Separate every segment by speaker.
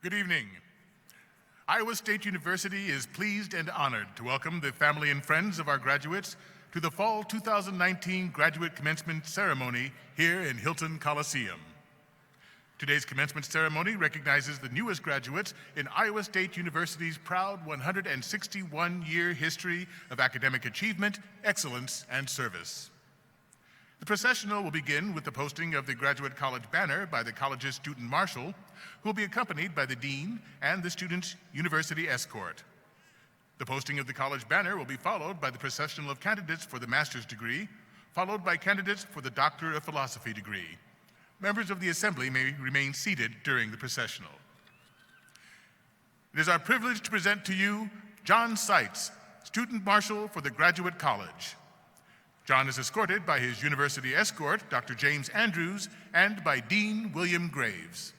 Speaker 1: Good evening. Iowa State University is pleased and honored to welcome the family and friends of our graduates to the Fall 2019 Graduate Commencement Ceremony here in Hilton Coliseum. Today's commencement ceremony recognizes the newest graduates in Iowa State University's proud 161-year history of academic achievement, excellence, and service. The processional will begin with the posting of the Graduate College banner by the college's student marshal, who will be accompanied by the dean and the student's university escort. The posting of the college banner will be followed by the processional of candidates for the master's degree, followed by candidates for the Doctor of Philosophy degree. Members of the assembly may remain seated during the processional. It is our privilege to present to you John Seitz, student marshal for the Graduate College. John is escorted by his university escort, Dr. James Andrews, and by Dean William Graves.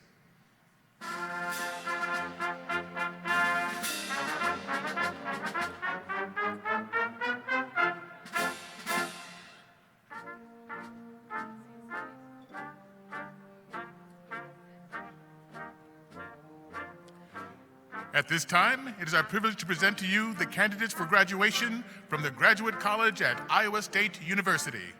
Speaker 1: At this time, it is our privilege to present to you the candidates for graduation from the Graduate College at Iowa State University.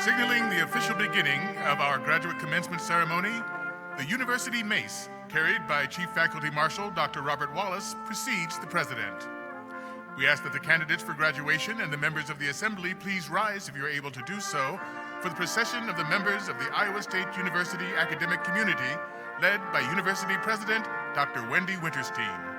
Speaker 1: Signaling the official beginning of our graduate commencement ceremony, the University Mace, carried by Chief Faculty Marshal Dr. Robert Wallace, precedes the President. We ask that the candidates for graduation and the members of the Assembly please rise if you're able to do so for the procession of the members of the Iowa State University academic community, led by University President Dr. Wendy Winterstein.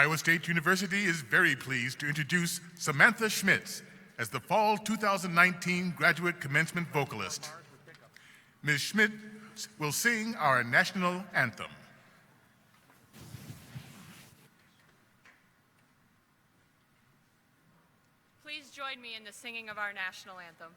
Speaker 1: Iowa State University is very pleased to introduce Samantha Schmitz as the Fall 2019 Graduate Commencement Vocalist. Ms. Schmitz will sing our national anthem.
Speaker 2: Please join me in the singing of our national anthem.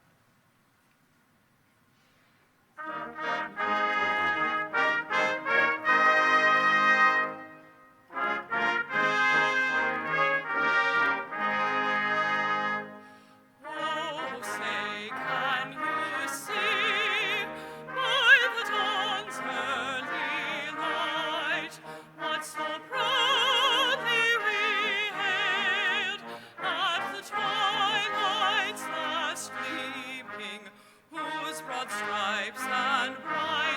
Speaker 3: Stripes and bright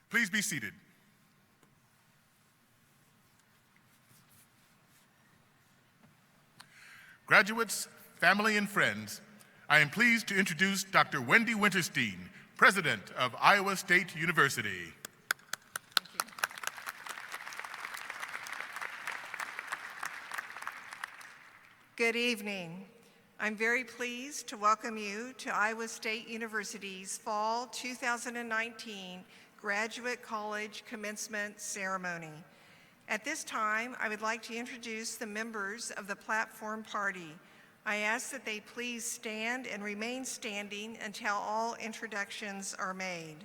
Speaker 1: Please be seated. Graduates, family, and friends, I am pleased to introduce Dr. Wendy Winterstein, President of Iowa State University.
Speaker 3: Good evening. I'm very pleased to welcome you to Iowa State University's Fall 2019 Graduate College Commencement Ceremony. At this time, I would like to introduce the members of the platform party. I ask that they please stand and remain standing until all introductions are made.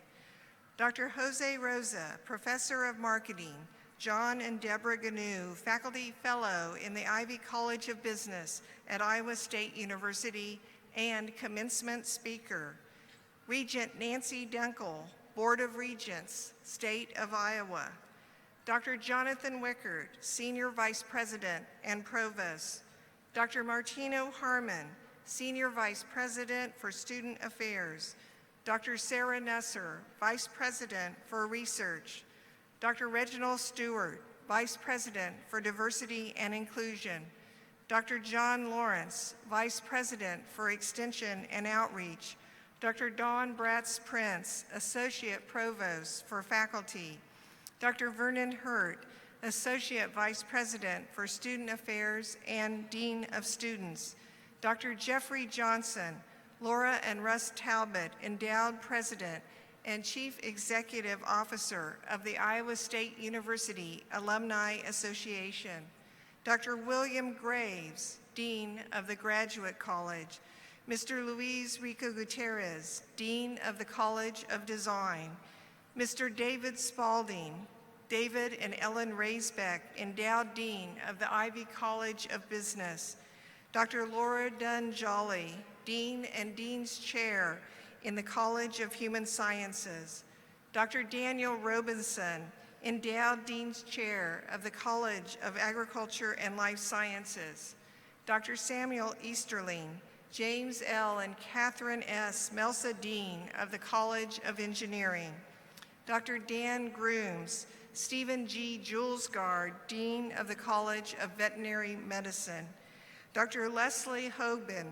Speaker 3: Dr. Jose Rosa, Professor of Marketing, John and Deborah Gnu, Faculty Fellow in the Ivy College of Business at Iowa State University and Commencement Speaker. Regent Nancy Dunkel, Board of Regents, State of Iowa. Dr. Jonathan Wickard, Senior Vice President and Provost. Dr. Martino Harmon, Senior Vice President for Student Affairs. Dr. Sarah Nusser, Vice President for Research. Dr. Reginald Stewart, Vice President for Diversity and Inclusion. Dr. John Lawrence, Vice President for Extension and Outreach. Dr. Dawn Bratz-Prince, Associate Provost for Faculty. Dr. Vernon Hurt, Associate Vice President for Student Affairs and Dean of Students. Dr. Jeffrey Johnson, Laura and Russ Talbot, Endowed President and Chief Executive Officer of the Iowa State University Alumni Association. Dr. William Graves, Dean of the Graduate College. Mr. Luis Rico Gutierrez, Dean of the College of Design. Mr. David Spalding, David and Ellen Raisbeck, Endowed Dean of the Ivy College of Business. Dr. Laura Dunn-Jolly, Dean and Dean's Chair in the College of Human Sciences. Dr. Daniel Robinson, Endowed Dean's Chair of the College of Agriculture and Life Sciences. Dr. Samuel Easterling, James L. and Catherine S. Melsa Dean of the College of Engineering. Dr. Dan Grooms, Stephen G. Julesgaard, Dean of the College of Veterinary Medicine. Dr. Leslie Hogan,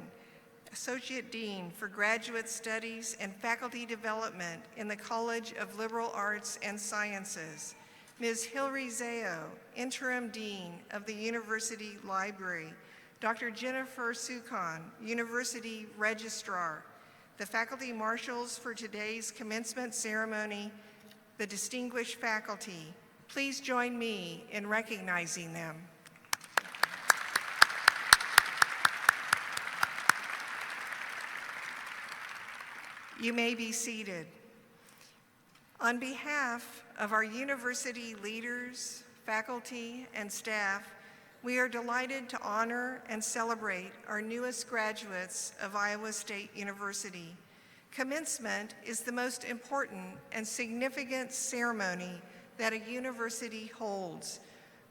Speaker 3: Associate Dean for Graduate Studies and Faculty Development in the College of Liberal Arts and Sciences. Ms. Hilary Zao, Interim Dean of the University Library. Dr. Jennifer Sukon, University Registrar. The faculty marshals for today's commencement ceremony, the distinguished faculty. Please join me in recognizing them. You may be seated. On behalf of our university leaders, faculty, and staff, we are delighted to honor and celebrate our newest graduates of Iowa State University. Commencement is the most important and significant ceremony that a university holds.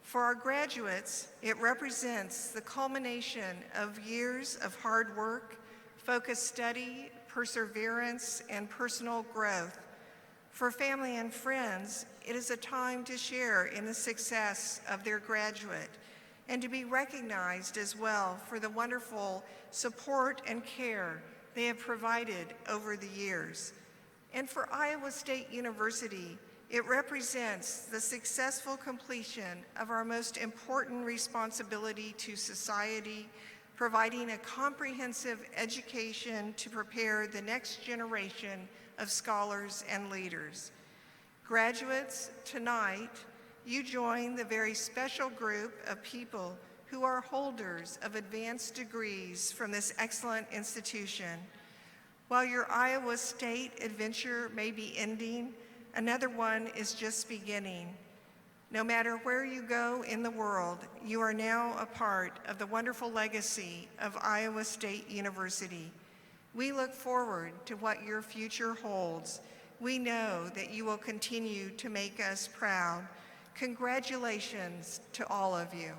Speaker 3: For our graduates, it represents the culmination of years of hard work, focused study, perseverance, and personal growth. For family and friends, it is a time to share in the success of their graduate and to be recognized as well for the wonderful support and care they have provided over the years. And for Iowa State University, it represents the successful completion of our most important responsibility to society, providing a comprehensive education to prepare the next generation of scholars and leaders. Graduates, tonight, you join the very special group of people who are holders of advanced degrees from this excellent institution. While your Iowa State adventure may be ending, another one is just beginning. No matter where you go in the world, you are now a part of the wonderful legacy of Iowa State University. We look forward to what your future holds. We know that you will continue to make us proud. Congratulations to all of you.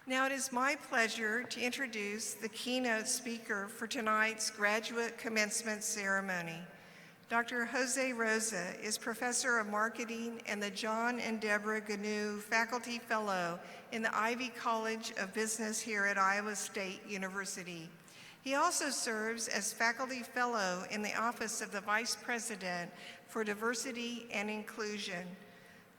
Speaker 3: Now it is my pleasure to introduce the keynote speaker for tonight's graduate commencement ceremony. Dr. Jose Rosa is Professor of Marketing and the John and Deborah Gnu Faculty Fellow in the Ivy College of Business here at Iowa State University. He also serves as Faculty Fellow in the Office of the Vice President for Diversity and Inclusion.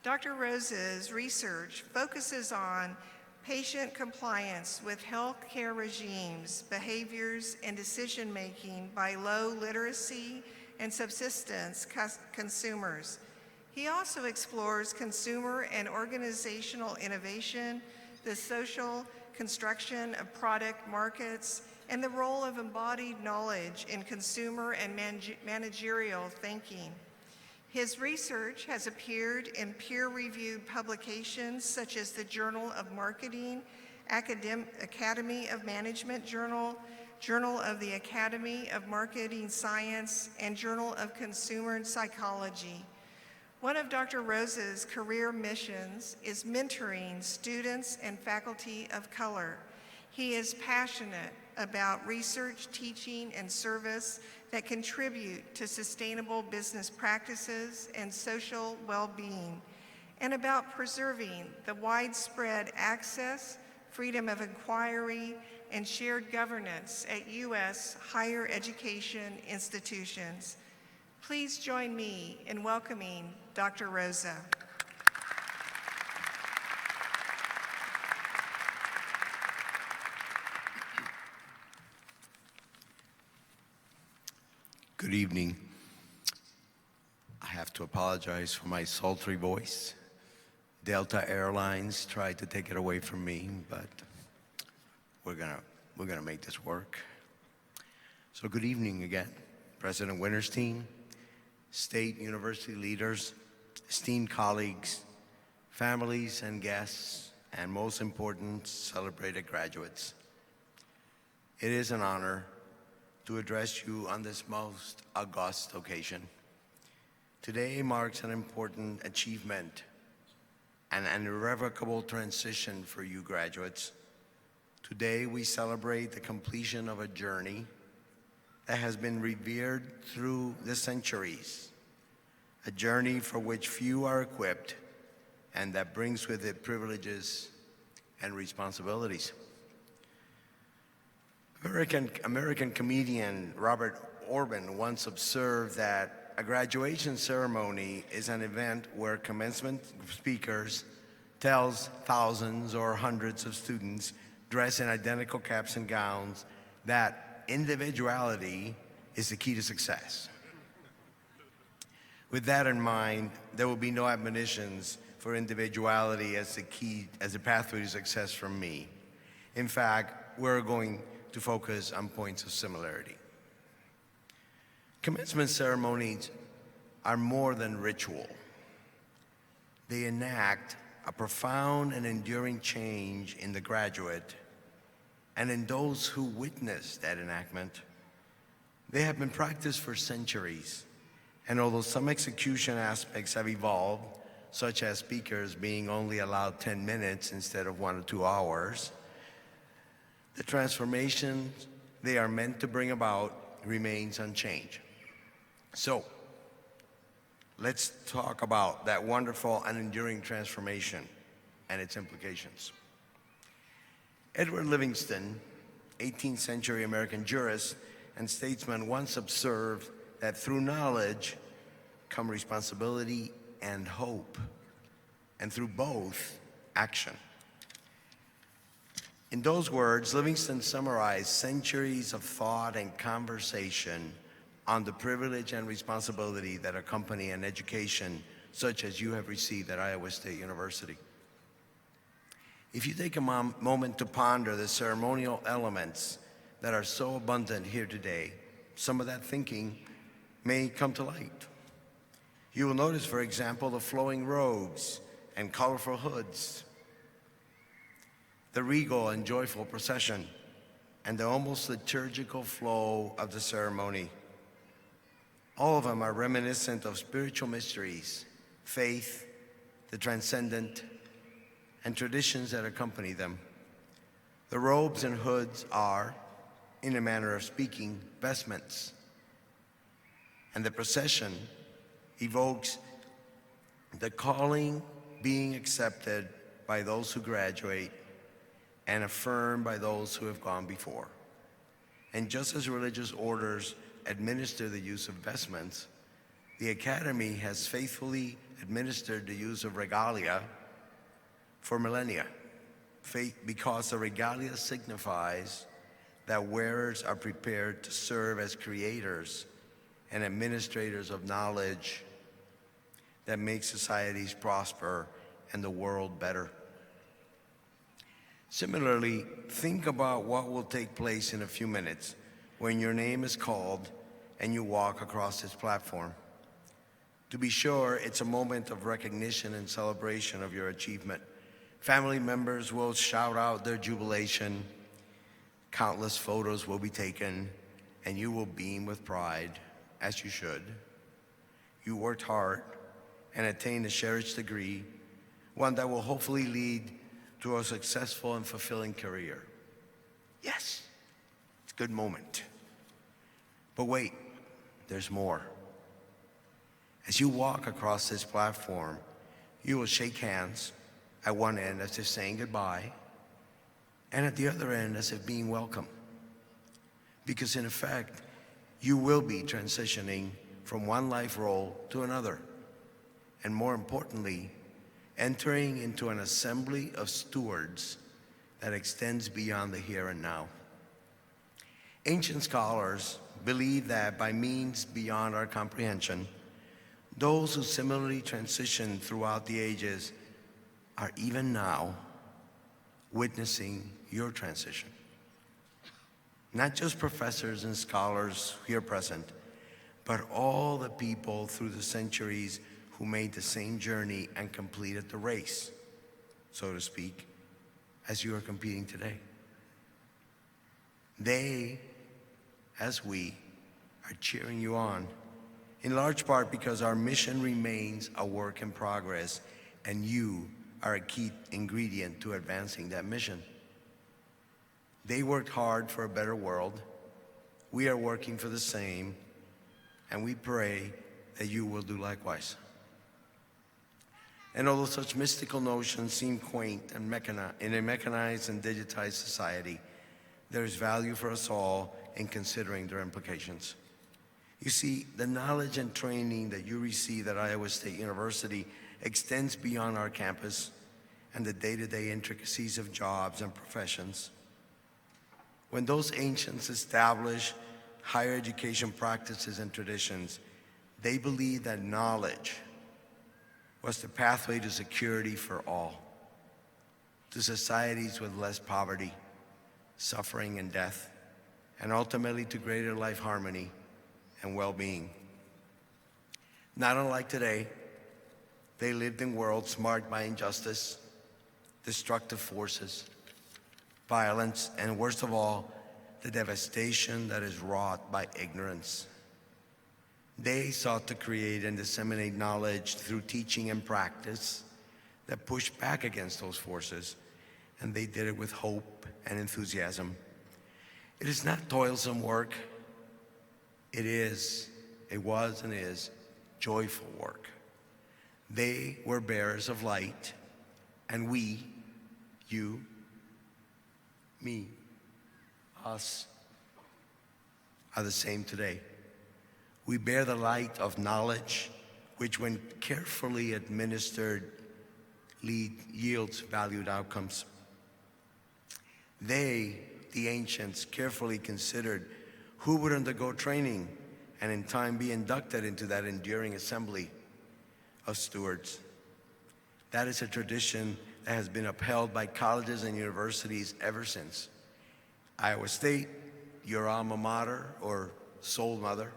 Speaker 3: Dr. Rosa's research focuses on patient compliance with healthcare regimes, behaviors, and decision-making by low literacy and subsistence consumers. He also explores consumer and organizational innovation, the social construction of product markets, and the role of embodied knowledge in consumer and managerial thinking. His research has appeared in peer-reviewed publications such as the Journal of Marketing, Academy of Management Journal, Journal of the Academy of Marketing Science, and Journal of Consumer Psychology. One of Dr. Rosa's career missions is mentoring students and faculty of color. He is passionate about research, teaching, and service that contribute to sustainable business practices and social well-being, and about preserving the widespread access, freedom of inquiry, and shared governance at U.S. higher education institutions. Please join me in welcoming Dr. Rosa.
Speaker 4: Good evening. I have to apologize for my sultry voice. Delta Airlines tried to take it away from me, but we're gonna make this work. So good evening again, President Winterstein, state university leaders, esteemed colleagues, families and guests, and most important, celebrated graduates. It is an honor to address you on this most august occasion. Today marks an important achievement and an irrevocable transition for you graduates. Today we celebrate the completion of a journey that has been revered through the centuries, a journey for which few are equipped and that brings with it privileges and responsibilities. American comedian Robert Orban once observed that a graduation ceremony is an event where commencement speakers tells thousands or hundreds of students dressed in identical caps and gowns that individuality is the key to success. With that in mind, there will be no admonitions for individuality as the pathway to success from me. In fact, we're going to focus on points of similarity. Commencement ceremonies are more than ritual. They enact a profound and enduring change in the graduate and in those who witness that enactment. They have been practiced for centuries, and although some execution aspects have evolved, such as speakers being only allowed 10 minutes instead of 1 or 2 hours, the transformation they are meant to bring about remains unchanged. So, let's talk about that wonderful and enduring transformation and its implications. Edward Livingston, 18th century American jurist and statesman, once observed that through knowledge come responsibility and hope, and through both, action. In those words, Livingston summarized centuries of thought and conversation on the privilege and responsibility that accompany an education such as you have received at Iowa State University. If you take a moment to ponder the ceremonial elements that are so abundant here today, some of that thinking may come to light. You will notice, for example, the flowing robes and colorful hoods, the regal and joyful procession, and the almost liturgical flow of the ceremony. All of them are reminiscent of spiritual mysteries, faith, the transcendent, and traditions that accompany them. The robes and hoods are, in a manner of speaking, vestments. And the procession evokes the calling being accepted by those who graduate and affirmed by those who have gone before. And just as religious orders administer the use of vestments, the Academy has faithfully administered the use of regalia for millennia, because the regalia signifies that wearers are prepared to serve as creators and administrators of knowledge that make societies prosper and the world better. Similarly, think about what will take place in a few minutes when your name is called and you walk across this platform. To be sure, it's a moment of recognition and celebration of your achievement. Family members will shout out their jubilation, countless photos will be taken, and you will beam with pride, as you should. You worked hard and attained a cherished degree, one that will hopefully lead to a successful and fulfilling career. Yes, it's a good moment. But wait, there's more. As you walk across this platform, you will shake hands at one end as if saying goodbye, and at the other end as if being welcome. Because in effect, you will be transitioning from one life role to another, and more importantly, entering into an assembly of stewards that extends beyond the here and now. Ancient scholars believe that by means beyond our comprehension, those who similarly transitioned throughout the ages are even now witnessing your transition. Not just professors and scholars here present, but all the people through the centuries who made the same journey and completed the race, so to speak, as you are competing today. They, as we, are cheering you on, in large part because our mission remains a work in progress, and you are a key ingredient to advancing that mission. They worked hard for a better world. We are working for the same, and we pray that you will do likewise. And although such mystical notions seem quaint and in a mechanized and digitized society, there is value for us all in considering their implications. You see, the knowledge and training that you receive at Iowa State University extends beyond our campus and the day-to-day intricacies of jobs and professions. When those ancients established higher education practices and traditions, they believed that knowledge was the pathway to security for all, to societies with less poverty, suffering, and death, and ultimately to greater life harmony and well-being. Not unlike today, they lived in worlds marked by injustice, destructive forces, violence, and worst of all, the devastation that is wrought by ignorance. They sought to create and disseminate knowledge through teaching and practice that pushed back against those forces, and they did it with hope and enthusiasm. It is not toilsome work. It was and is joyful work. They were bearers of light, and we, you, me, us, are the same today. We bear the light of knowledge, which when carefully administered yields valued outcomes. They, the ancients, carefully considered who would undergo training and in time be inducted into that enduring assembly of stewards. That is a tradition that has been upheld by colleges and universities ever since. Iowa State, your alma mater or soul mother,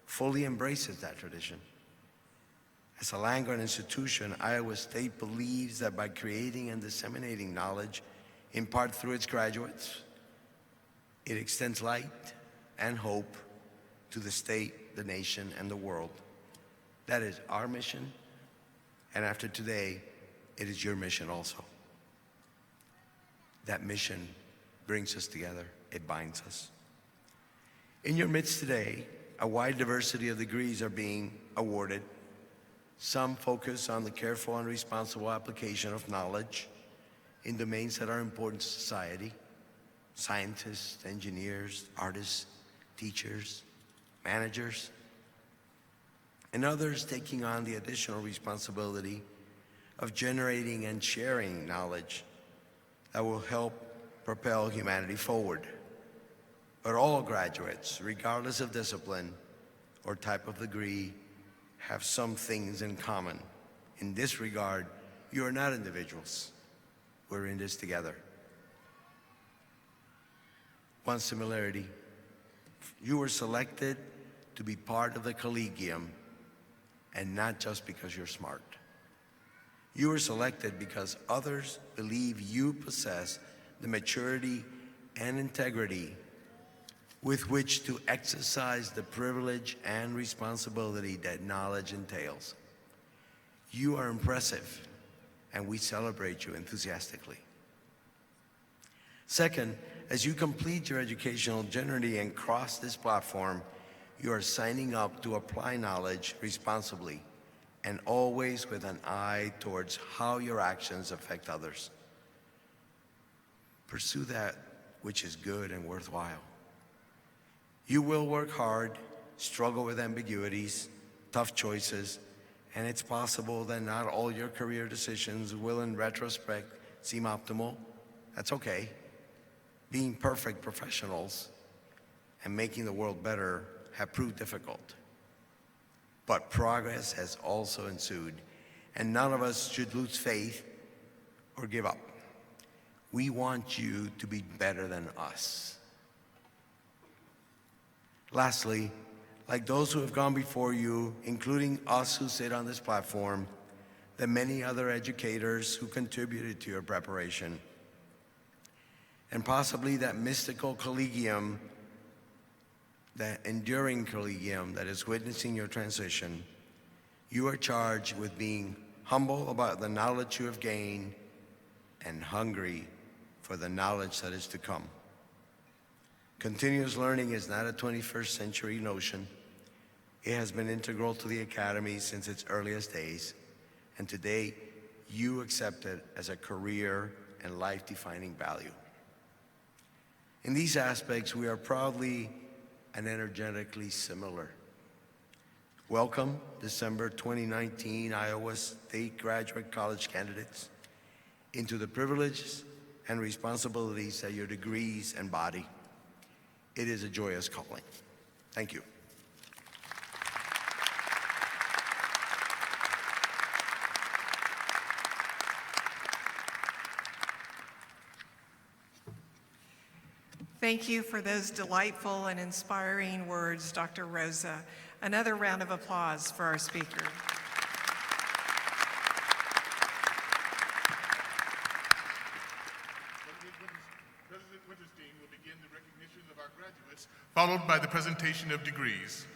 Speaker 4: fully embraces that tradition. As a land-grant institution, Iowa State believes that by creating and disseminating knowledge, in part through its graduates, it extends light and hope to the state, the nation, and the world. That is our mission, and after today, it is your mission also. That mission brings us together. It binds us. In your midst today, a wide diversity of degrees are being awarded. Some focus on the careful and responsible application of knowledge in domains that are important to society: scientists, engineers, artists, teachers, managers, and others taking on the additional responsibility of generating and sharing knowledge that will help propel humanity forward. But all graduates, regardless of discipline or type of degree, have some things in common. In this regard, you are not individuals. We're in this together. One similarity: you were selected to be part of the collegium, and not just because you're smart. You were selected because others believe you possess the maturity and integrity with which to exercise the privilege and responsibility that knowledge entails. You are impressive, and we celebrate you enthusiastically. Second, as you complete your educational journey and cross this platform, you are signing up to apply knowledge responsibly and always with an eye towards how your actions affect others. Pursue that which is good and worthwhile. You will work hard, struggle with ambiguities, tough choices, and it's possible that not all your career decisions will, in retrospect, seem optimal. That's okay. Being perfect professionals and making the world better have proved difficult. But progress has also ensued, and none of us should lose faith or give up. We want you to be better than us. Lastly, like those who have gone before you, including us who sit on this platform, the many other educators who contributed to your preparation, and possibly that mystical collegium, that enduring collegium that is witnessing your transition, you are charged with being humble about the knowledge you have gained and hungry for the knowledge that is to come. Continuous learning is not a 21st century notion. It has been integral to the Academy since its earliest days, and today you accept it as a career and life-defining value. In these aspects, we are proudly and energetically similar. Welcome, December 2019 Iowa State graduate college candidates, into the privileges and responsibilities that your degrees embody. It is a joyous calling. Thank you.
Speaker 3: Thank you for those delightful and inspiring words, Dr. Rosa. Another round of applause for our speaker.
Speaker 1: President Winterstein will begin the recognition of our graduates, followed by the presentation of degrees.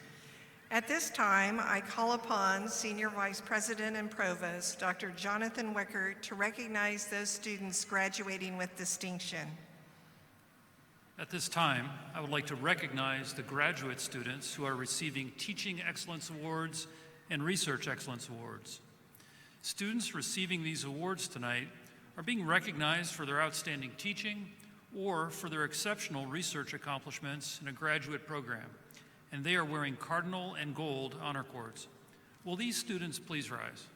Speaker 3: At this time, I call upon Senior Vice President and Provost, Dr. Jonathan Wickert, to recognize those students graduating with distinction.
Speaker 5: At this time, I would like to recognize the graduate students who are receiving Teaching Excellence Awards and Research Excellence Awards. Students receiving these awards tonight are being recognized for their outstanding teaching or for their exceptional research accomplishments in a graduate program, and they are wearing cardinal and gold honor cords. Will these students please rise?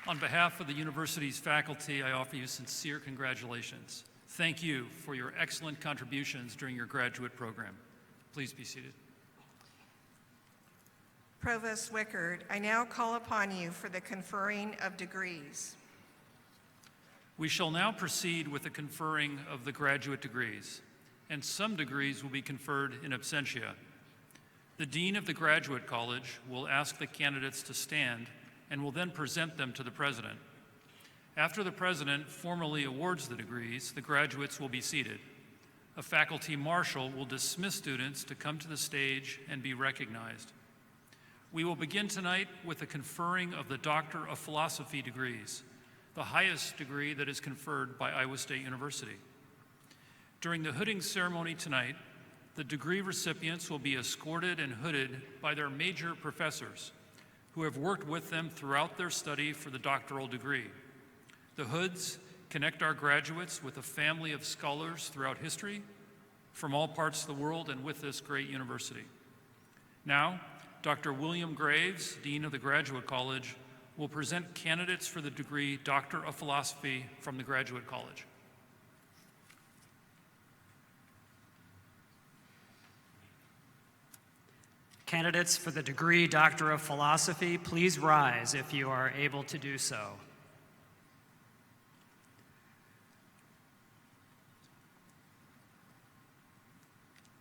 Speaker 5: On behalf of the university's faculty, I offer you sincere congratulations. Thank you for your excellent contributions during your graduate program. Please be seated.
Speaker 3: Provost Wickert, I now call upon you for the conferring of degrees.
Speaker 5: We shall now proceed with the conferring of the graduate degrees, and some degrees will be conferred in absentia. The Dean of the Graduate College will ask the candidates to stand and will then present them to the President. After the President formally awards the degrees, the graduates will be seated. A faculty marshal will dismiss students to come to the stage and be recognized. We will begin tonight with the conferring of the Doctor of Philosophy degrees, the highest degree that is conferred by Iowa State University. During the hooding ceremony tonight, the degree recipients will be escorted and hooded by their major professors, who have worked with them throughout their study for the doctoral degree. The hoods connect our graduates with a family of scholars throughout history, from all parts of the world and with this great university. Now, Dr. William Graves, Dean of the Graduate College, will present candidates for the degree Doctor of Philosophy from the Graduate College.
Speaker 6: Candidates for the degree Doctor of Philosophy, please rise if you are able to do so.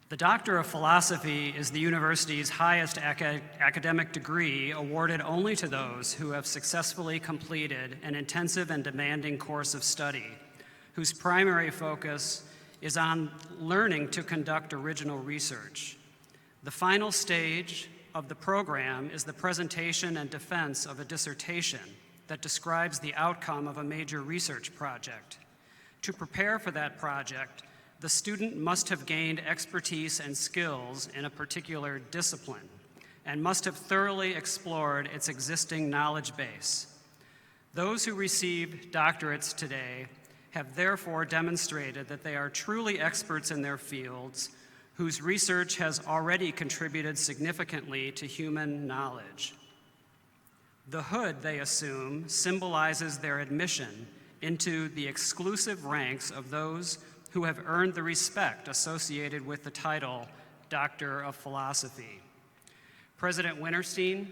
Speaker 6: The Doctor of Philosophy is the university's highest academic degree, awarded only to those who have successfully completed an intensive and demanding course of study, whose primary focus is on learning to conduct original research. The final stage of the program is the presentation and defense of a dissertation that describes the outcome of a major research project. To prepare for that project, the student must have gained expertise and skills in a particular discipline and must have thoroughly explored its existing knowledge base. Those who receive doctorates today have therefore demonstrated that they are truly experts in their fields, whose research has already contributed significantly to human knowledge. The hood they assume symbolizes their admission into the exclusive ranks of those who have earned the respect associated with the title Doctor of Philosophy. President Winterstein,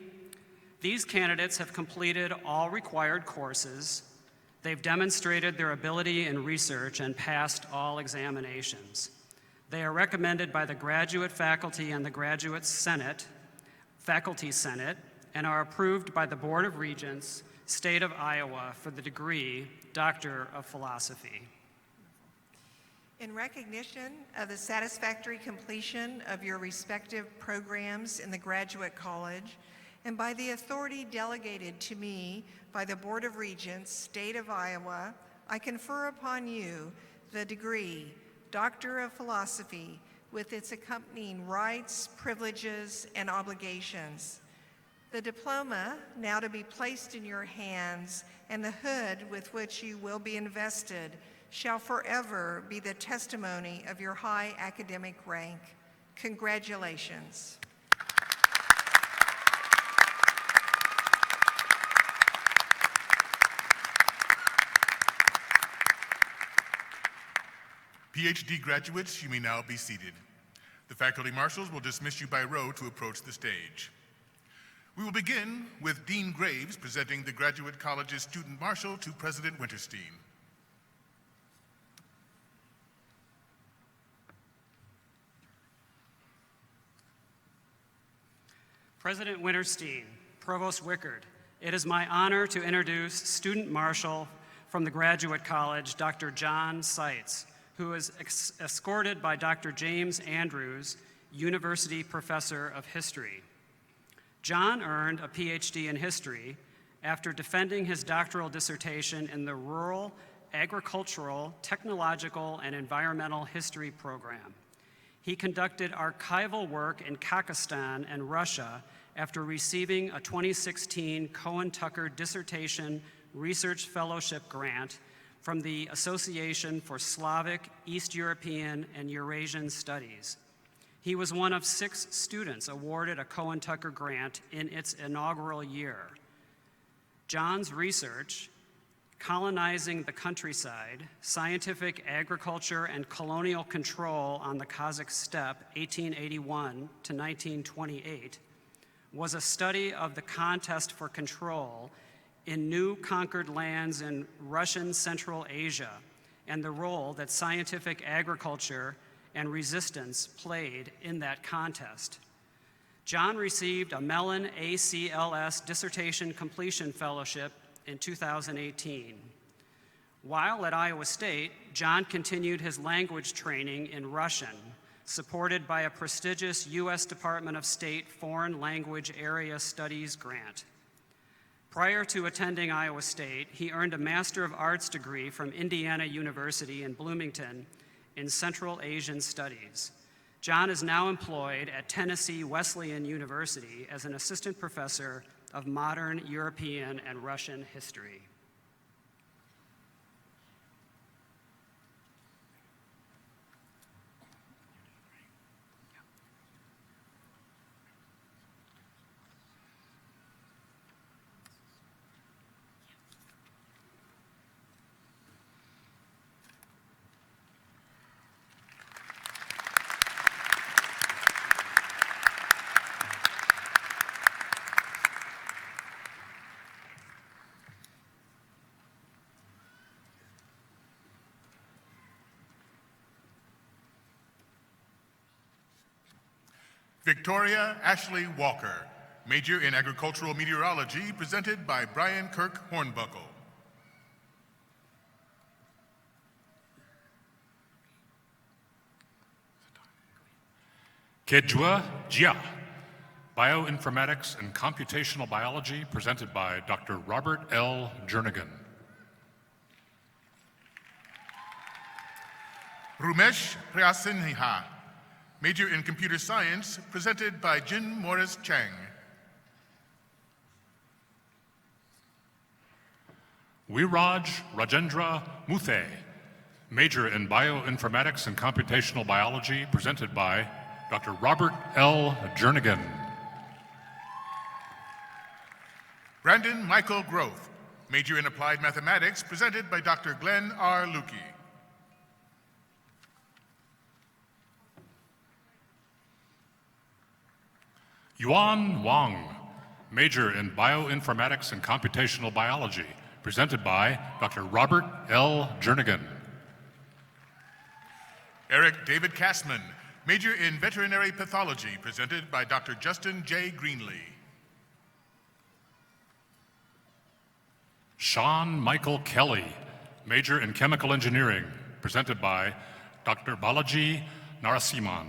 Speaker 6: these candidates have completed all required courses. They've demonstrated their ability in research and passed all examinations. They are recommended by the graduate faculty and the graduate senate, faculty senate, and are approved by the Board of Regents, State of Iowa, for the degree Doctor of Philosophy.
Speaker 3: In recognition of the satisfactory completion of your respective programs in the Graduate College, and by the authority delegated to me by the Board of Regents, State of Iowa, I confer upon you the degree Doctor of Philosophy with its accompanying rights, privileges, and obligations. The diploma, now to be placed in your hands, and the hood with which you will be invested, shall forever be the testimony of your high academic rank. Congratulations.
Speaker 1: PhD graduates, you may now be seated. The faculty marshals will dismiss you by row to approach the stage. We will begin with Dean Graves presenting the Graduate College's Student Marshal to President Winterstein.
Speaker 6: President Winterstein, Provost Wickard, it is my honor to introduce Student Marshal from the Graduate College, Dr. John Seitz, who is escorted by Dr. James Andrews, University Professor of History. John earned a PhD in history after defending his doctoral dissertation in the Rural, Agricultural, Technological, and Environmental History program. He conducted archival work in Kazakhstan and Russia after receiving a 2016 Cohen-Tucker Dissertation Research Fellowship grant from the Association for Slavic, East European, and Eurasian Studies. He was one of 6 students awarded a Cohen-Tucker grant in its inaugural year. John's research, Colonizing the Countryside, Scientific Agriculture and Colonial Control on the Kazakh Steppe, 1881 to 1928, was a study of the contest for control in new conquered lands in Russian Central Asia and the role that scientific agriculture and resistance played in that contest. John received a Mellon ACLS Dissertation Completion Fellowship in 2018. While at Iowa State, John continued his language training in Russian, supported by a prestigious U.S. Department of State Foreign Language Area Studies grant. Prior to attending Iowa State, he earned a Master of Arts degree from Indiana University in Bloomington in Central Asian Studies. John is now employed at Tennessee Wesleyan University as an assistant professor of modern European and Russian history.
Speaker 1: Victoria Ashley Walker, major in agricultural meteorology, presented by Brian Kirk Hornbuckle.
Speaker 7: Kejua Jia, Bioinformatics and Computational Biology, presented by Dr. Robert L. Jernigan.
Speaker 1: Rumesh Priyasinha, major in computer science, presented by Jin Morris Chang.
Speaker 7: Wiraj Rajendra Muthe, major in Bioinformatics and Computational Biology, presented by Dr. Robert L. Jernigan.
Speaker 1: Brandon Michael Groth, major in applied mathematics, presented by Dr. Glenn R. Lukey.
Speaker 7: Yuan Wang, major in Bioinformatics and Computational Biology, presented by Dr. Robert L. Jernigan.
Speaker 1: Eric David Kassman, major in veterinary pathology, presented by Dr. Justin J. Greenlee.
Speaker 7: Sean Michael Kelly, major in chemical engineering, presented by Dr. Balaji Narasimhan.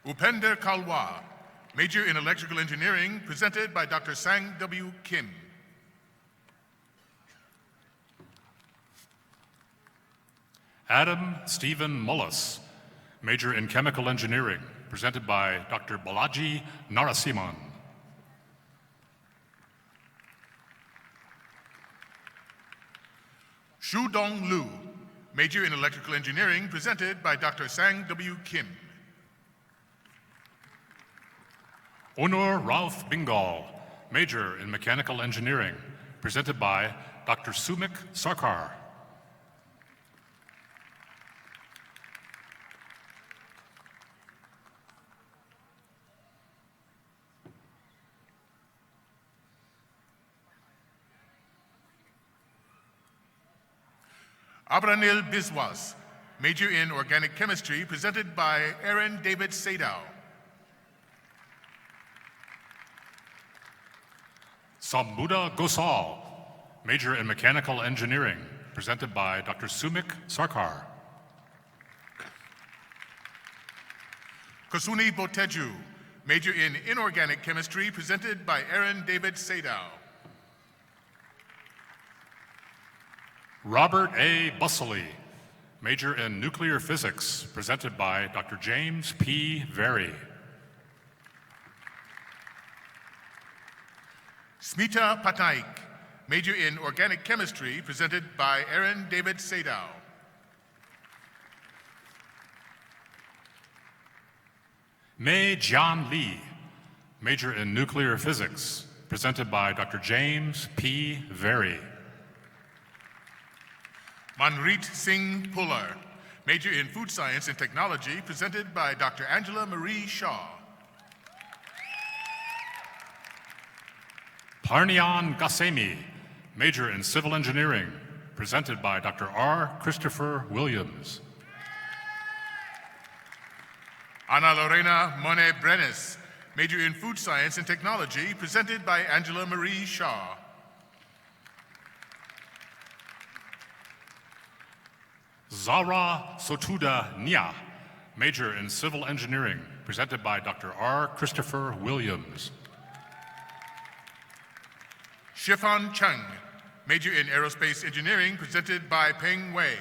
Speaker 1: Upender Kalwa, major in electrical engineering, presented by Dr. Sang W. Kim.
Speaker 7: Adam Stephen Mullis, major in chemical engineering, presented by Dr. Balaji Narasimhan.
Speaker 1: Shu Dong Lu, major in electrical engineering, presented by Dr. Sang W. Kim.
Speaker 7: Onur Rauf Bingal, major in mechanical engineering, presented by Dr. Sumik Sarkar.
Speaker 1: Abranil Biswas, major in organic chemistry, presented by Aaron David Sadow.
Speaker 7: Sambuddha Gosal, major in mechanical engineering, presented by Dr. Sumik Sarkar.
Speaker 1: Kosuni Boteju, major in inorganic chemistry, presented by Aaron David Sadow.
Speaker 7: Robert A. Bussley, major in nuclear physics, presented by Dr. James P. Very.
Speaker 1: Smita Patnaik, major in organic chemistry, presented by Aaron David Sadow.
Speaker 7: Mei Jian Lee, major in nuclear physics, presented by Dr. James P. Very.
Speaker 1: Manrit Singh Puller, major in food science and technology, presented by Dr. Angela Marie Shaw.
Speaker 7: Parnian Gassemi, major in civil engineering, presented by Dr. R. Christopher Williams.
Speaker 1: Ana Lorena Mone Brenes, major in food science and technology, presented by Angela Marie Shaw.
Speaker 7: Zara Sotuda Nia, major in civil engineering, presented by Dr. R. Christopher Williams.
Speaker 1: Shifan Chung, major in aerospace engineering, presented by Peng Wei.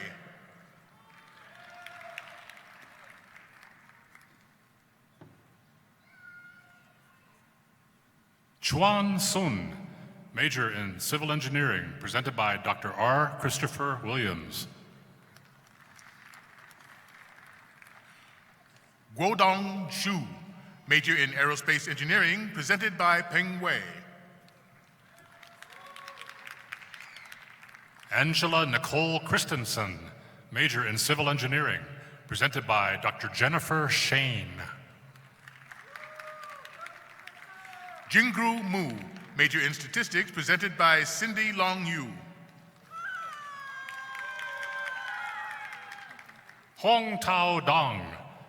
Speaker 7: Chuan Sun, major in civil engineering, presented by Dr. R. Christopher Williams.
Speaker 1: Guodong Xu, major in aerospace engineering, presented by Peng Wei.
Speaker 7: Angela Nicole Christensen, major in civil engineering, presented by Dr. Jennifer Shane.
Speaker 1: Jingru Mu, major in statistics, presented by Cindy Long Yu.
Speaker 7: Hong Tao Dong,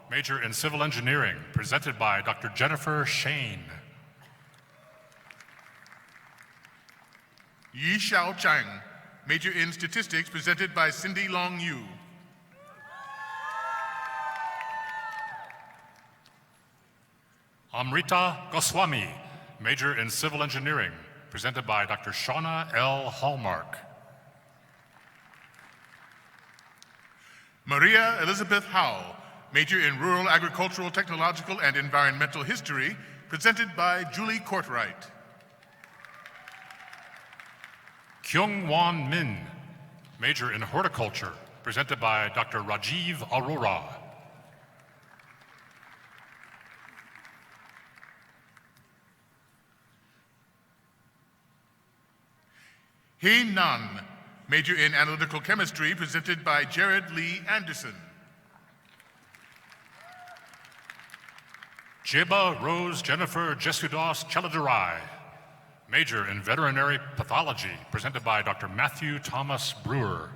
Speaker 7: major in civil engineering, presented by Dr. Jennifer Shane.
Speaker 1: Yi Xiao Chang, major in statistics, presented by Cindy Long Yu.
Speaker 7: Amrita Goswami, major in civil engineering, presented by Dr. Shauna L. Hallmark.
Speaker 1: Maria Elizabeth Howe, major in rural agricultural, technological, and environmental history, presented by Julie Courtwright.
Speaker 7: Kyung Won Min, major in horticulture, presented by Dr. Rajiv Arora.
Speaker 1: Hee Nan, major in analytical chemistry, presented by Jared Lee Anderson.
Speaker 7: Jeba Rose Jennifer Jesudos Cheladurai, major in veterinary pathology, presented by Dr. Matthew Thomas Brewer.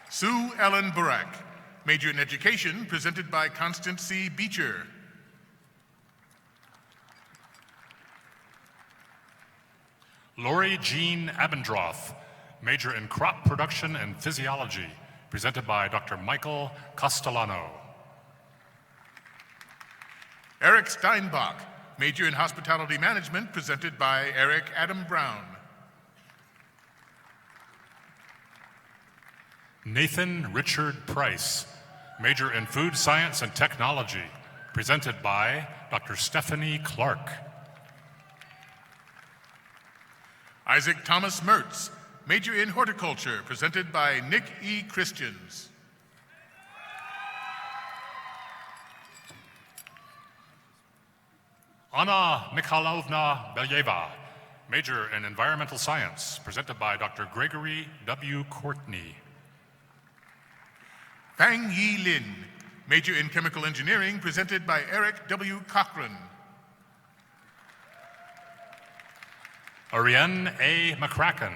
Speaker 1: Sue Ellen Burak, major in education, presented by Constance C. Beecher.
Speaker 7: Lori Jean Abendroth, major in crop production and physiology, presented by Dr. Michael Castellano.
Speaker 1: Eric Steinbach, major in hospitality management, presented by Eric Adam Brown.
Speaker 7: Nathan Richard Price, major in food science and technology, presented by Dr. Stephanie Clark.
Speaker 1: Isaac Thomas Mertz, major in horticulture, presented by Nick E. Christians.
Speaker 7: Anna Mikhailovna Belyeva, major in environmental science, presented by Dr. Gregory W. Courtney.
Speaker 1: Fang Yi Lin, major in chemical engineering, presented by Eric W. Cochran.
Speaker 7: Ariane A. McCracken,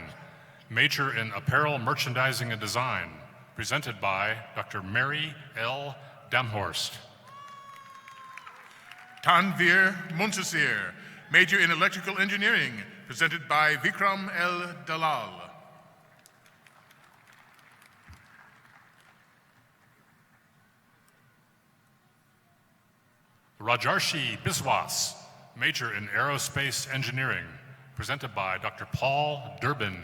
Speaker 7: major in apparel merchandising and design, presented by Dr. Mary L. Damhorst.
Speaker 1: Tanvir Muntasir, major in electrical engineering, presented by Vikram L. Dalal.
Speaker 7: Rajarshi Biswas, major in aerospace engineering, presented by Dr. Paul Durbin.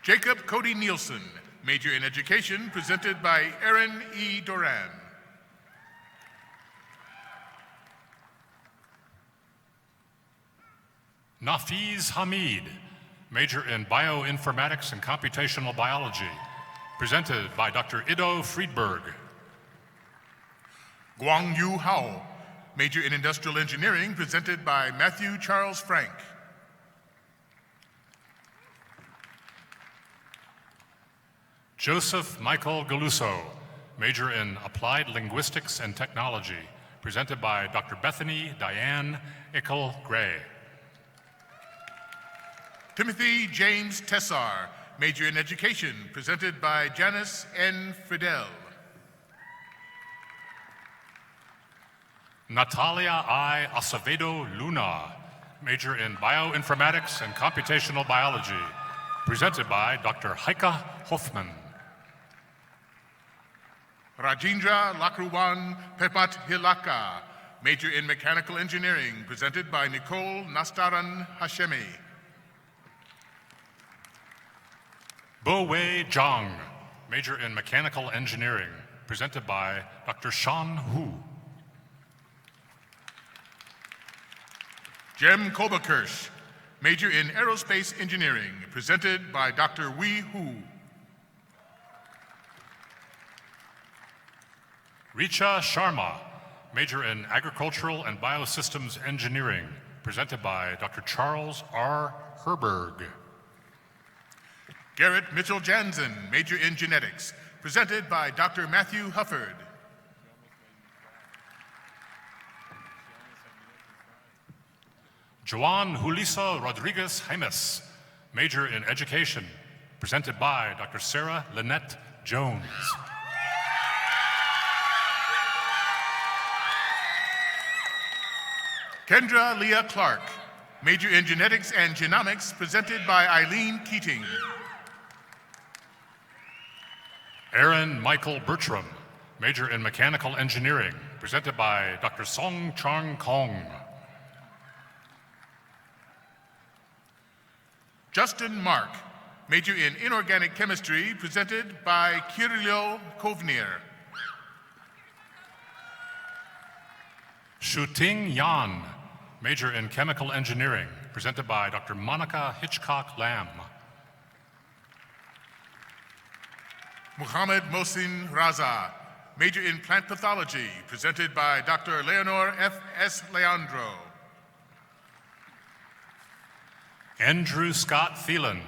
Speaker 1: Jacob Cody Nielsen, major in education, presented by Erin E. Doran.
Speaker 7: Nafiz Hamid, major in bioinformatics and computational biology, presented by Dr. Ido Friedberg.
Speaker 1: Guang Yu Hao, major in industrial engineering, presented by Matthew Charles Frank.
Speaker 7: Joseph Michael Galuso, major in applied linguistics and technology, presented by Dr. Bethany Diane Ickel-Gray.
Speaker 1: Timothy James Tessar, major in education, presented by Janice N. Fidel.
Speaker 7: Natalia I. Acevedo Luna, major in bioinformatics and computational biology, presented by Dr. Heike Hoffman.
Speaker 1: Rajendra Lakruwan Pepat Hilaka, major in mechanical engineering, presented by Nicole Nastaran Hashemi.
Speaker 7: Bo-Wei Zhang, major in mechanical engineering, presented by Dr. Shan Hu.
Speaker 1: Jem Kobakirsch, major in aerospace engineering, presented by Dr. Wei Hu.
Speaker 7: Richa Sharma, major in agricultural and biosystems engineering, presented by Dr. Charles R. Herberg.
Speaker 1: Garrett Mitchell Jansen, major in genetics, presented by Dr. Matthew Hufford.
Speaker 7: Joan Julissa Rodriguez Jaimes, major in education, presented by Dr. Sarah Lynette Jones.
Speaker 1: Kendra Leah Clark, major in genetics and genomics, presented by Eileen Keating.
Speaker 7: Aaron Michael Bertram, major in mechanical engineering, presented by Dr. Song Chang Kong.
Speaker 1: Justin Mark, major in inorganic chemistry, presented by Kirilo Kovnir.
Speaker 7: Shuting Yan, major in chemical engineering, presented by Dr. Monica Hitchcock Lamb.
Speaker 1: Muhammad Mohsin Raza, major in plant pathology, presented by Dr. Leonor F.S. Leandro.
Speaker 7: Andrew Scott Thielen,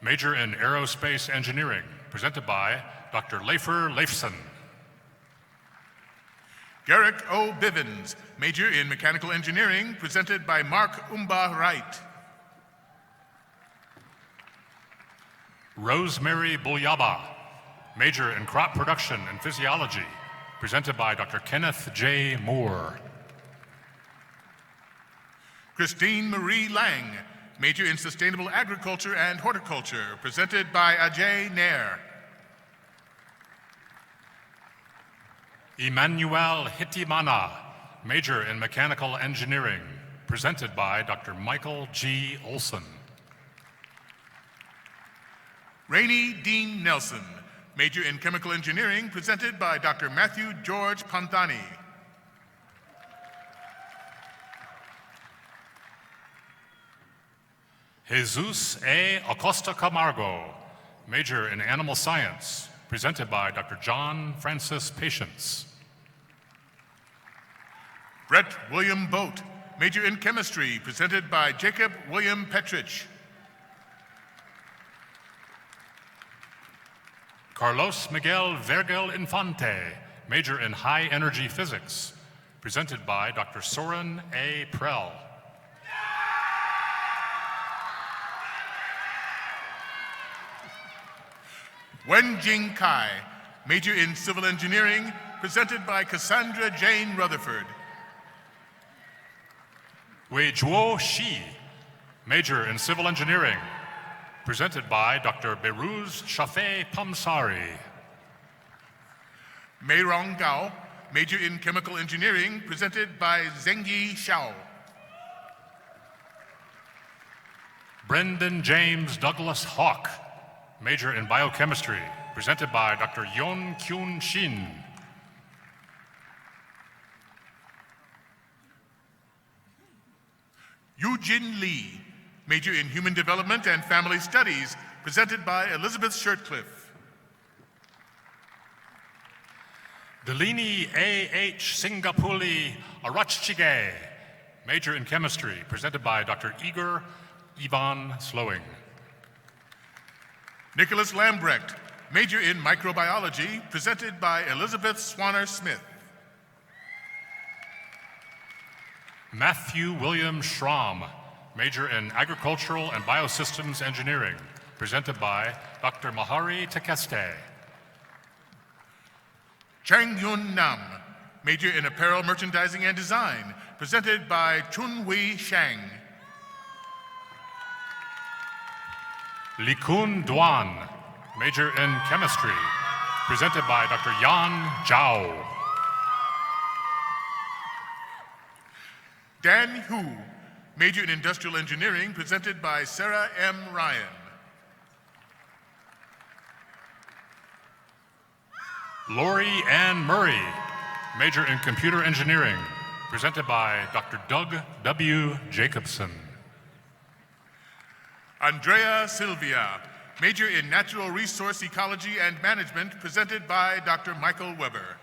Speaker 7: major in aerospace engineering, presented by Dr. Leifer Leifson.
Speaker 1: Garrick O. Bivens, major in mechanical engineering, presented by Mark Umba Wright.
Speaker 7: Rosemary Bulyaba, major in crop production and physiology, presented by Dr. Kenneth J. Moore.
Speaker 1: Christine Marie Lang, major in sustainable agriculture and horticulture, presented by Ajay Nair.
Speaker 7: Emmanuel Hitimana, major in mechanical engineering, presented by Dr. Michael G. Olson.
Speaker 1: Rainey Dean Nelson, major in chemical engineering, presented by Dr. Matthew George Pantani.
Speaker 7: Jesus A. Acosta Camargo, major in animal science, presented by Dr. John Francis Patience.
Speaker 1: Brett William Boat, major in chemistry, presented by Jacob William Petrich.
Speaker 7: Carlos Miguel Vergel Infante, major in high energy physics, presented by Dr. Soren A. Prell.
Speaker 1: Wenjing Kai, major in civil engineering, presented by Cassandra Jane Rutherford.
Speaker 7: Wei Zhuo Shi, major in civil engineering, presented by Dr. Beruz Shafei Pamsari.
Speaker 1: Meirong Gao, major in chemical engineering, presented by Zengyi Xiao.
Speaker 7: Brendan James Douglas Hawk, major in biochemistry, presented by Dr. Yon Kyun Shin.
Speaker 1: Eugene Lee, major in human development and family studies, presented by Elizabeth Shirtcliffe.
Speaker 7: Delini A.H. Singapuli Arachchige, major in chemistry, presented by Dr. Igor Ivan Slowing.
Speaker 1: Nicholas Lambrecht, major in microbiology, presented by Elizabeth Swanner Smith.
Speaker 7: Matthew William Schramm, major in agricultural and biosystems engineering, presented by Dr. Mahari Tekeste.
Speaker 1: Chang Yun Nam, major in apparel merchandising and design, presented by Chun Hui Shang.
Speaker 7: Likun Duan, major in chemistry, presented by Dr. Yan Zhao.
Speaker 1: Dan Hu, major in industrial engineering, presented by Sarah M. Ryan.
Speaker 7: Lori Ann Murray, major in computer engineering, presented by Dr. Doug W. Jacobson.
Speaker 1: Andrea Silvia, major in natural resource ecology and management, presented by Dr. Michael Weber.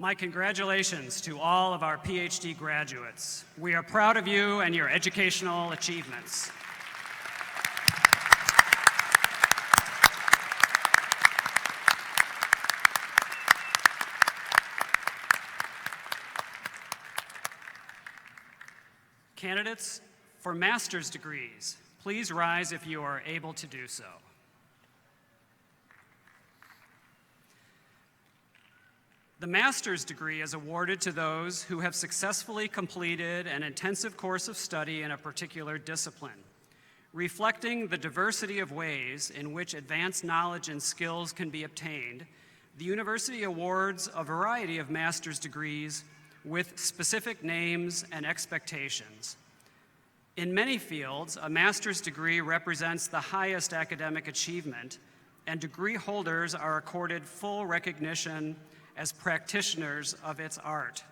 Speaker 6: My congratulations to all of our PhD graduates. We are proud of you and your educational achievements. Candidates for master's degrees, please rise if you are able to do so. The master's degree is awarded to those who have successfully completed an intensive course of study in a particular discipline. Reflecting the diversity of ways in which advanced knowledge and skills can be obtained, the university awards a variety of master's degrees with specific names and expectations. In many fields, a master's degree represents the highest academic achievement, and degree holders are accorded full recognition as practitioners of its art.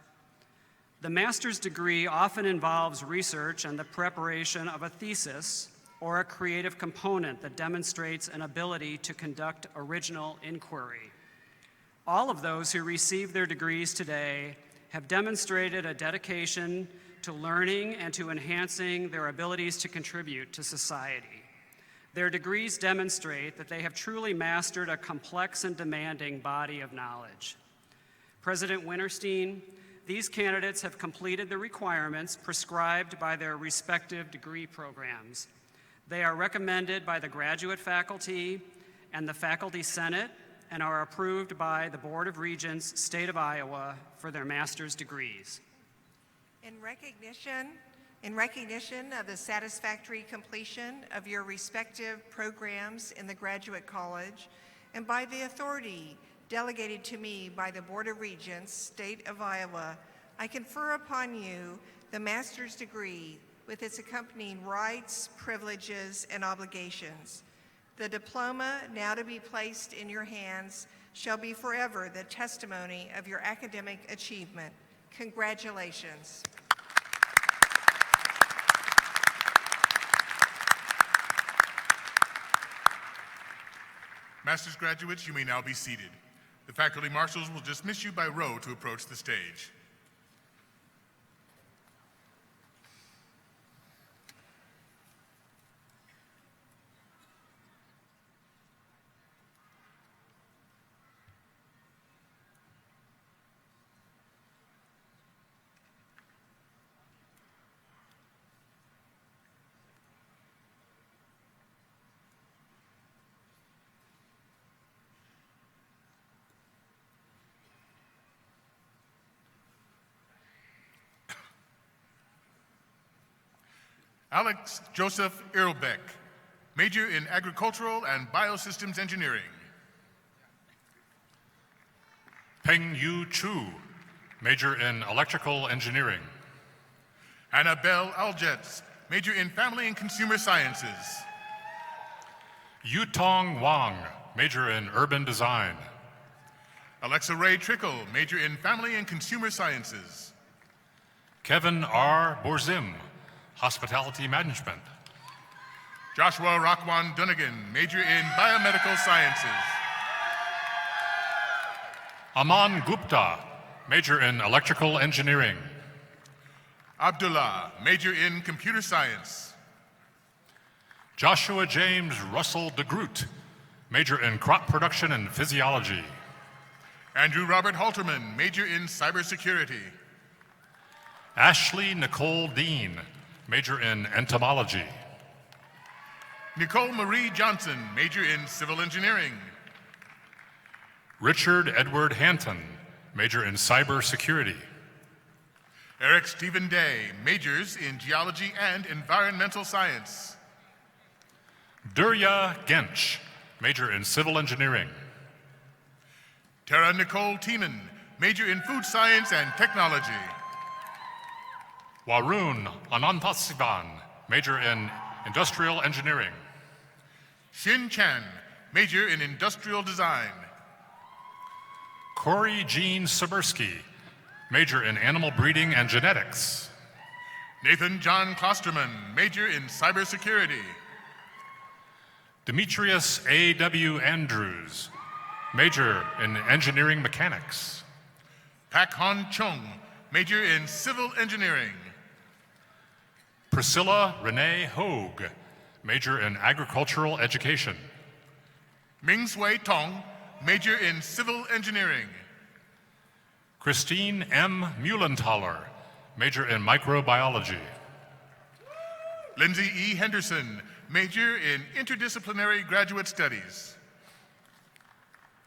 Speaker 6: The master's degree often involves research and the preparation of a thesis or a creative component that demonstrates an ability to conduct original inquiry. All of those who receive their degrees today have demonstrated a dedication to learning and to enhancing their abilities to contribute to society. Their degrees demonstrate that they have truly mastered a complex and demanding body of knowledge. President Winterstein, these candidates have completed the requirements prescribed by their respective degree programs. They are recommended by the graduate faculty and the Faculty Senate and are approved by the Board of Regents, State of Iowa, for their master's degrees.
Speaker 3: In recognition of the satisfactory completion of your respective programs in the Graduate College, and by the authority delegated to me by the Board of Regents, State of Iowa, I confer upon you the master's degree with its accompanying rights, privileges, and obligations. The diploma now to be placed in your hands shall be forever the testimony of your academic achievement. Congratulations.
Speaker 1: Master's graduates, you may now be seated. The faculty marshals will dismiss you by row to approach the stage. Alex Joseph Earlbeck, major in agricultural and biosystems engineering.
Speaker 7: Peng Yu Chu, major in electrical engineering.
Speaker 1: Annabelle Algetz, major in family and consumer sciences.
Speaker 7: Yutong Wang, major in urban design.
Speaker 1: Alexa Ray Trickle, major in family and consumer sciences.
Speaker 7: Kevin R. Borzim, hospitality management.
Speaker 1: Joshua Rakwan Dunnigan, major in biomedical sciences.
Speaker 7: Aman Gupta, major in electrical engineering.
Speaker 1: Abdullah, major in computer science.
Speaker 7: Joshua James Russell DeGroot, major in crop production and physiology.
Speaker 1: Andrew Robert Halterman, major in cybersecurity.
Speaker 7: Ashley Nicole Dean, major in entomology.
Speaker 1: Nicole Marie Johnson, major in civil engineering.
Speaker 7: Richard Edward Hanton, major in cybersecurity.
Speaker 1: Eric Stephen Day, majors in geology and environmental science.
Speaker 7: Durya Gench, major in civil engineering.
Speaker 1: Tara Nicole Tiemann, major in food science and technology.
Speaker 7: Warun Anantasivan, major in industrial engineering.
Speaker 1: Xin Chan, major in industrial design.
Speaker 7: Corey Jean Sabursky, major in animal breeding and genetics.
Speaker 1: Nathan John Klosterman, major in cybersecurity.
Speaker 7: Demetrius A.W. Andrews, major in engineering mechanics.
Speaker 1: Pak Han Chung, major in civil engineering.
Speaker 7: Priscilla Renee Hogue, major in agricultural education.
Speaker 1: Ming Sui Tong, major in civil engineering.
Speaker 7: Christine M. Muhlenthaler, major in microbiology.
Speaker 1: Lindsay E. Henderson, major in interdisciplinary graduate studies.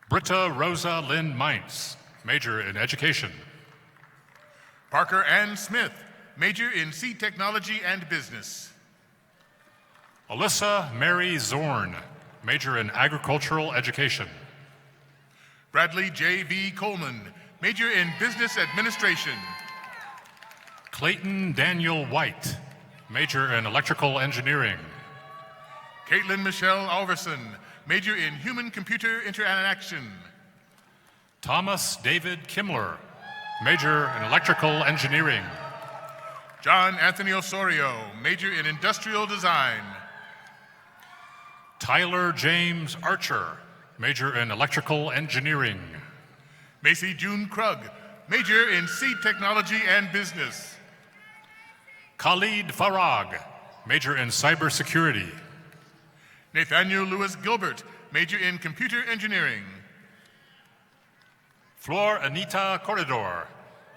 Speaker 7: Britta Rosa Lynn Meintz, major in education.
Speaker 1: Parker Ann Smith, major in seed technology and business.
Speaker 7: Alyssa Mary Zorn, major in agricultural education.
Speaker 1: Bradley J.V. Coleman, major in business administration.
Speaker 7: Clayton Daniel White, major in electrical engineering.
Speaker 1: Caitlin Michelle Alverson, major in human-computer interaction.
Speaker 7: Thomas David Kimler, major in electrical engineering.
Speaker 1: John Anthony Osorio, major in industrial design.
Speaker 7: Tyler James Archer, major in electrical engineering.
Speaker 1: Macy June Krug, major in seed technology and business.
Speaker 7: Khalid Farag, major in cybersecurity.
Speaker 1: Nathaniel Lewis Gilbert, major in computer engineering.
Speaker 7: Flor Anita Corredor,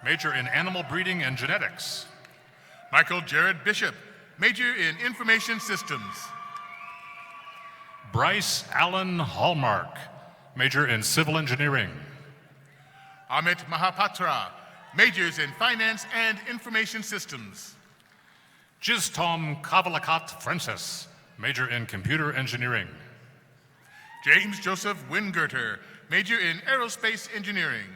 Speaker 7: major in animal breeding and genetics.
Speaker 1: Michael Jared Bishop, major in information systems.
Speaker 7: Bryce Allen Hallmark, major in civil engineering.
Speaker 1: Amit Mahapatra, majors in finance and information systems.
Speaker 7: Jistom Kavalakat Francis, major in computer engineering.
Speaker 1: James Joseph Wingerter, major in aerospace engineering.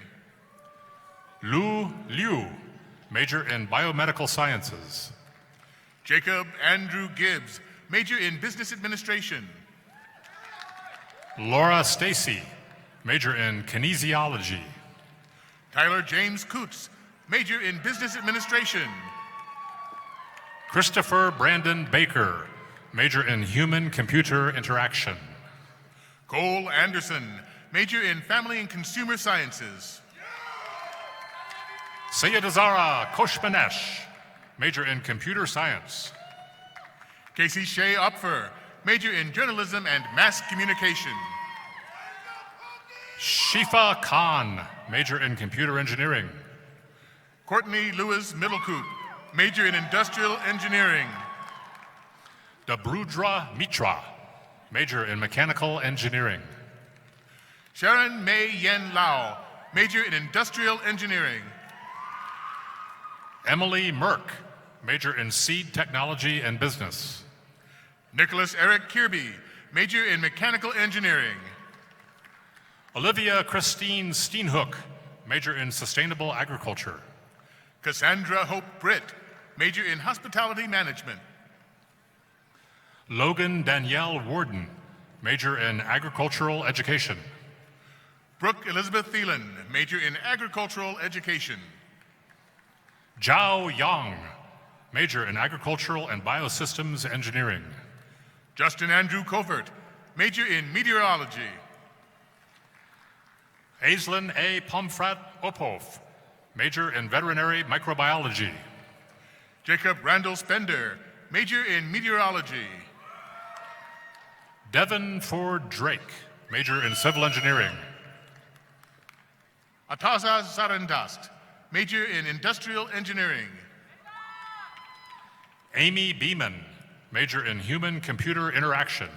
Speaker 7: Lu Liu, major in biomedical sciences.
Speaker 1: Jacob Andrew Gibbs, major in business administration.
Speaker 7: Laura Stacy, major in kinesiology.
Speaker 1: Tyler James Coots, major in business administration.
Speaker 7: Christopher Brandon Baker, major in human-computer interaction.
Speaker 1: Cole Anderson, major in family and consumer sciences.
Speaker 7: Sayedazara Koshmanesh, major in computer science.
Speaker 1: Casey Shea Opfer, major in journalism and mass communication.
Speaker 7: Shifa Khan, major in computer engineering.
Speaker 1: Courtney Lewis Middlecoot, major in industrial engineering.
Speaker 7: Dabrudra Mitra, major in mechanical engineering.
Speaker 1: Sharon Mei Yen Lau, major in industrial engineering.
Speaker 7: Emily Merck, major in seed technology and business.
Speaker 1: Nicholas Eric Kirby, major in mechanical engineering.
Speaker 7: Olivia Christine Steenhook, major in sustainable agriculture.
Speaker 1: Cassandra Hope Britt, major in hospitality management.
Speaker 7: Logan Danielle Warden, major in agricultural education.
Speaker 1: Brooke Elizabeth Thielen, major in agricultural education.
Speaker 7: Zhao Yang, major in agricultural and biosystems engineering.
Speaker 1: Justin Andrew Covert, major in meteorology.
Speaker 7: Aislinn A. Pomfret Opov, major in veterinary microbiology.
Speaker 1: Jacob Randall Spender, major in meteorology.
Speaker 7: Devin Ford Drake, major in civil engineering.
Speaker 1: Ataza Zarandast, major in industrial engineering.
Speaker 7: Amy Beeman, major in human-computer interaction.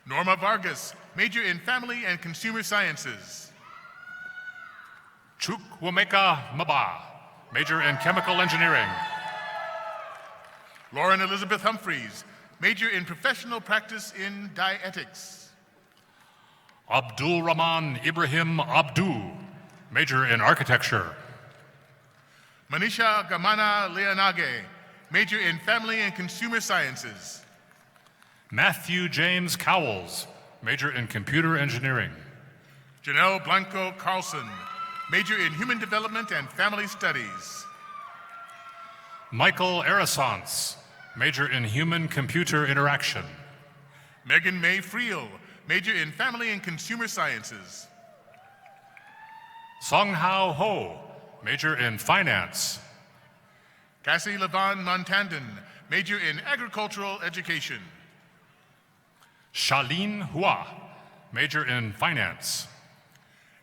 Speaker 1: Norma Vargas, major in family and consumer sciences.
Speaker 7: Chukwemeka Maba, major in chemical engineering.
Speaker 1: Lauren Elizabeth Humphreys, major in professional practice in dietetics.
Speaker 7: Abdul Rahman Ibrahim Abdu, major in architecture.
Speaker 1: Manisha Gamana Leonage, major in family and consumer sciences.
Speaker 7: Matthew James Cowles, major in computer engineering.
Speaker 1: Janelle Blanco Carlson, major in human development and family studies.
Speaker 7: Michael Arasants, major in human-computer interaction.
Speaker 1: Megan May Friel, major in family and consumer sciences.
Speaker 7: Song Hao Ho, major in finance.
Speaker 1: Cassie Levon Montandon, major in agricultural education.
Speaker 7: Charlene Hua, major in finance.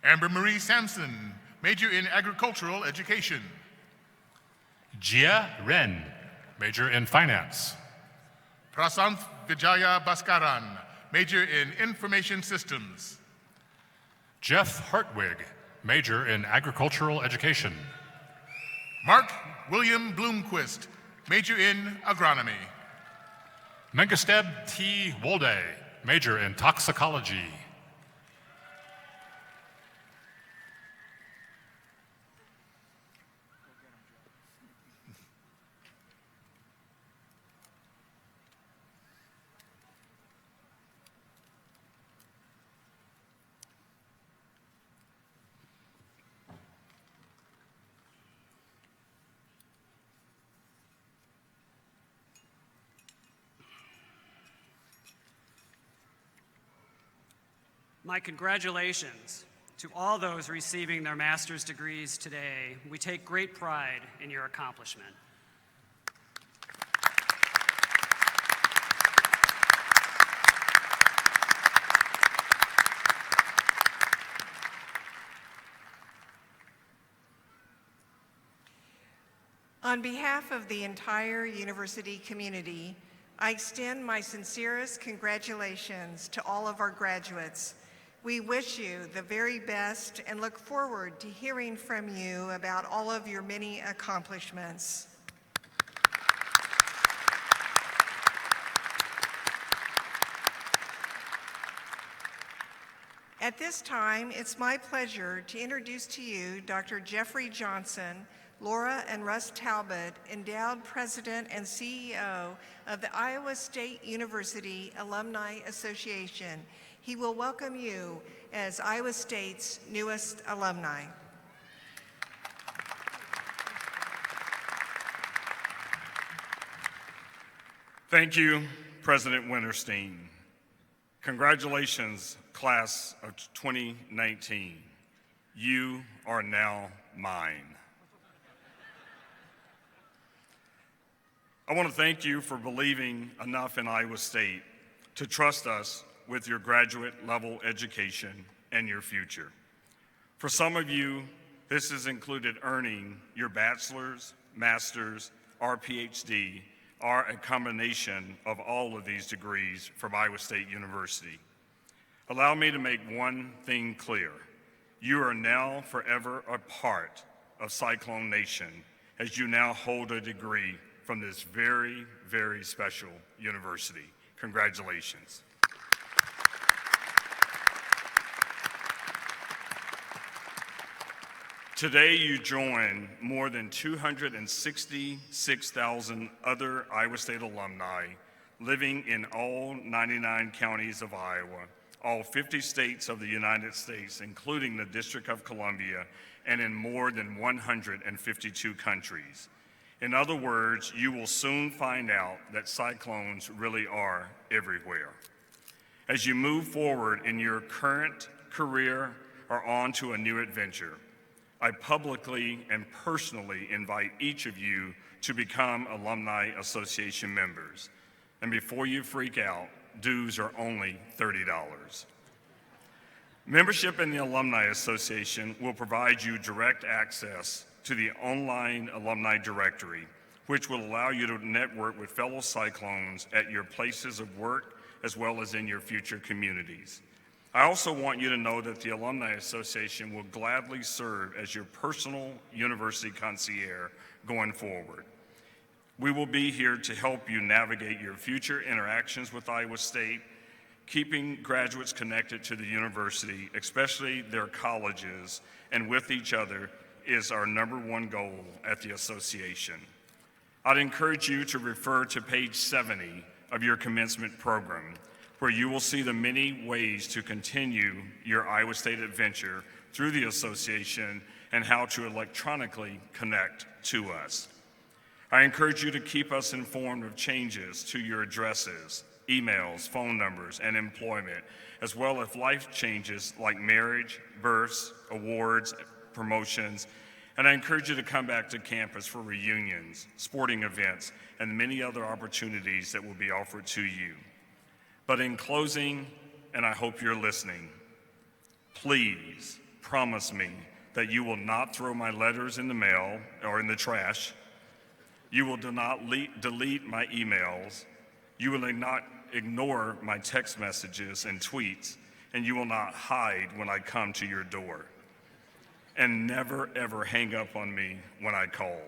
Speaker 1: Amber Marie Sampson, major in agricultural education.
Speaker 7: Jia Ren, major in finance.
Speaker 1: Prasanth Vijaya Bhaskaran, major in information systems.
Speaker 7: Jeff Hartwig, major in agricultural education.
Speaker 1: Mark William Bloomquist, major in agronomy.
Speaker 7: Mengesteb T. Wolde, major in toxicology.
Speaker 6: My congratulations to all those receiving their master's degrees today. We take great pride in your accomplishment.
Speaker 3: On behalf of the entire university community, I extend my sincerest congratulations to all of our graduates. We wish you the very best and look forward to hearing from you about all of your many accomplishments. At this time, it's my pleasure to introduce to you Dr. Jeffrey Johnson, Laura and Russ Talbot, Endowed President and CEO of the Iowa State University Alumni Association. He will welcome you as Iowa State's newest alumni.
Speaker 8: Thank you, President Winterstein. Congratulations, class of 2019. You are now mine. I want to thank you for believing enough in Iowa State to trust us with your graduate level education and your future. For some of you, this has included earning your bachelor's, master's, or PhD, or a combination of all of these degrees from Iowa State University. Allow me to make one thing clear. You are now forever a part of Cyclone Nation as you now hold a degree from this very, very special university. Congratulations. Today, you join more than 266,000 other Iowa State alumni living in all 99 counties of Iowa, all 50 states of the United States, including the District of Columbia, and in more than 152 countries. In other words, you will soon find out that cyclones really are everywhere. As you move forward in your current career or on to a new adventure, I publicly and personally invite each of you to become Alumni Association members. And before you freak out, Dues are only $30. Membership in the Alumni Association will provide you direct access to the online alumni directory, which will allow you to network with fellow Cyclones at your places of work as well as in your future communities. I also want you to know that the Alumni Association will gladly serve as your personal university concierge going forward. We will be here to help you navigate your future interactions with Iowa State. Keeping graduates connected to the university, especially their colleges, and with each other is our #1 goal at the association. I'd encourage you to refer to page 70 of your commencement program, where you will see the many ways to continue your Iowa State adventure through the association and how to electronically connect to us. I encourage you to keep us informed of changes to your addresses, emails, phone numbers, and employment, as well as life changes like marriage, births, awards, promotions, and I encourage you to come back to campus for reunions, sporting events, and many other opportunities that will be offered to you. But in closing, and I hope you're listening, please promise me that you will not throw my letters in the mail or in the trash. You will not delete my emails. You will not ignore my text messages and tweets, and you will not hide when I come to your door. And never, ever hang up on me when I call.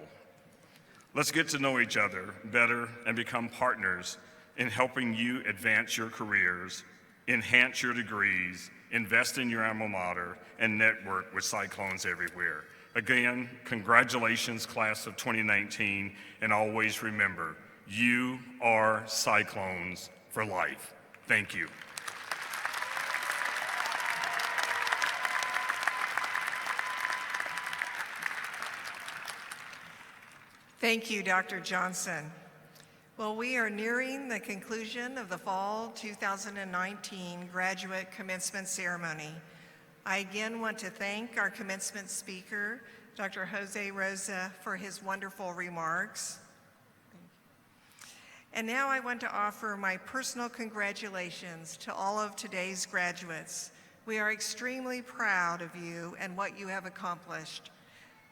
Speaker 8: Let's get to know each other better and become partners in helping you advance your careers, enhance your degrees, invest in your alma mater, and network with Cyclones everywhere. Again, congratulations, class of 2019, and always remember, you are Cyclones for life. Thank you.
Speaker 3: Thank you, Dr. Johnson. Well, we are nearing the conclusion of the Fall 2019 Graduate Commencement Ceremony. I again want to thank our commencement speaker, Dr. Jose Rosa, for his wonderful remarks. And now I want to offer my personal congratulations to all of today's graduates. We are extremely proud of you and what you have accomplished.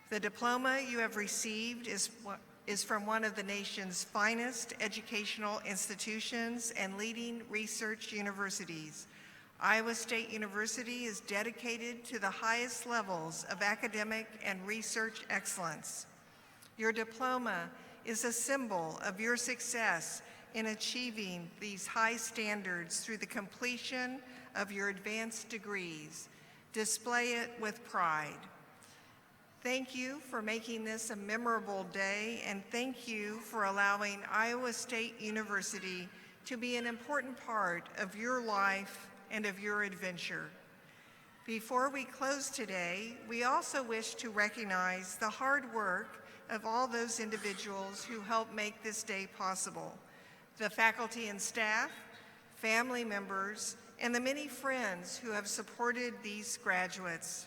Speaker 3: The diploma you have received is from one of the nation's finest educational institutions and leading research universities. Iowa State University is dedicated to the highest levels of academic and research excellence. Your diploma is a symbol of your success in achieving these high standards through the completion of your advanced degrees. Display it with pride. Thank you for making this a memorable day, and thank you for allowing Iowa State University to be an important part of your life and of your adventure. Before we close today, we also wish to recognize the hard work of all those individuals who helped make this day possible, the faculty and staff, family members, and the many friends who have supported these graduates.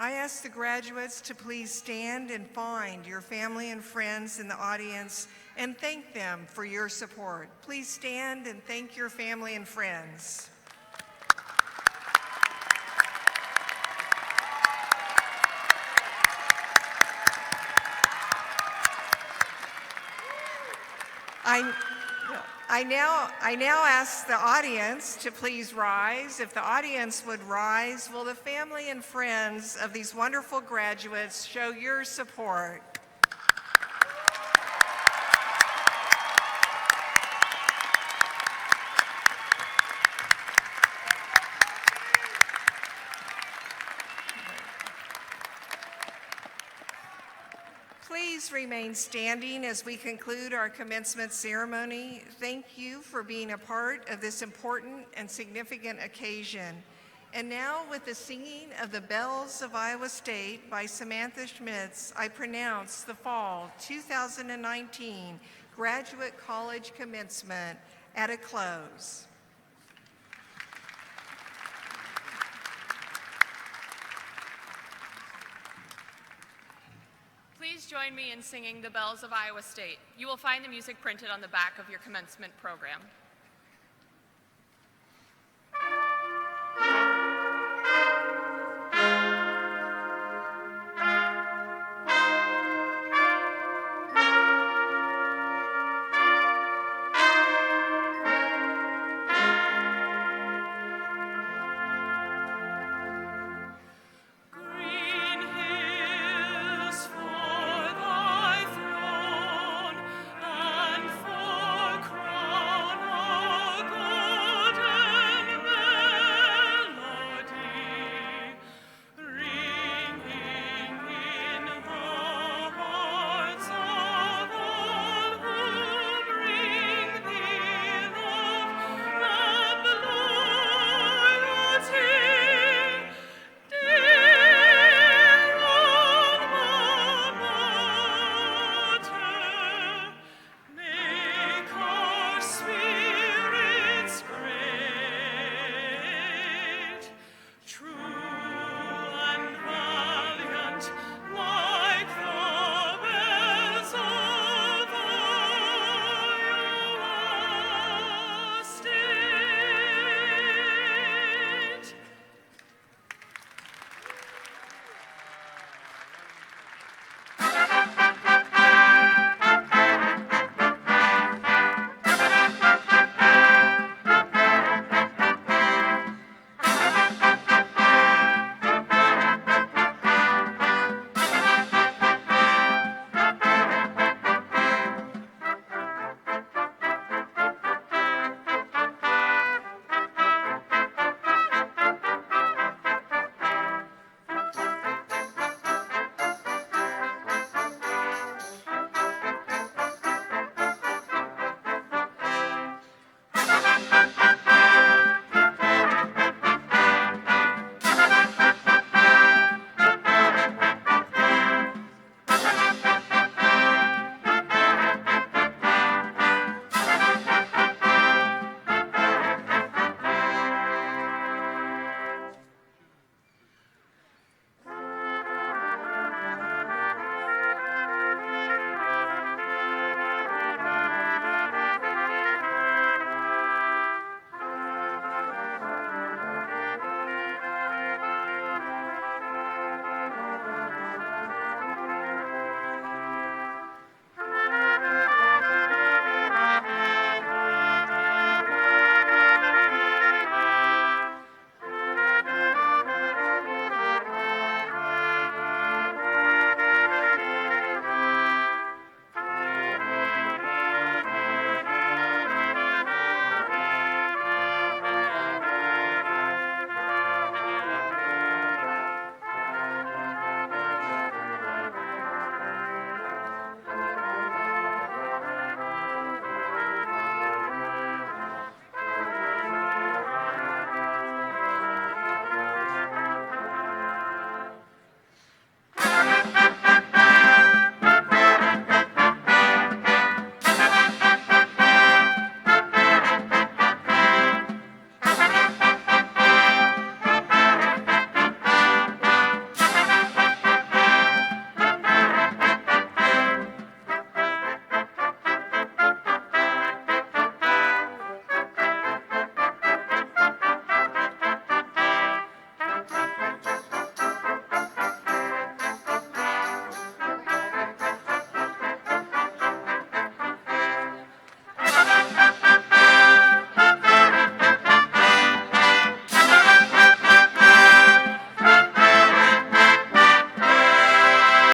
Speaker 3: I ask the graduates to please stand and find your family and friends in the audience and thank them for your support. Please stand and thank your family and friends. I now ask the audience to please rise. If the audience would rise, will the family and friends of these wonderful graduates show your support? Please remain standing as we conclude our commencement ceremony. Thank you for being a part of this important and significant occasion. And now, with the singing of the Bells of Iowa State by Samantha Schmitz, I pronounce the Fall 2019 Graduate College Commencement at a close.
Speaker 2: Please join me in singing the Bells of Iowa State. You will find the music printed on the back of your commencement program.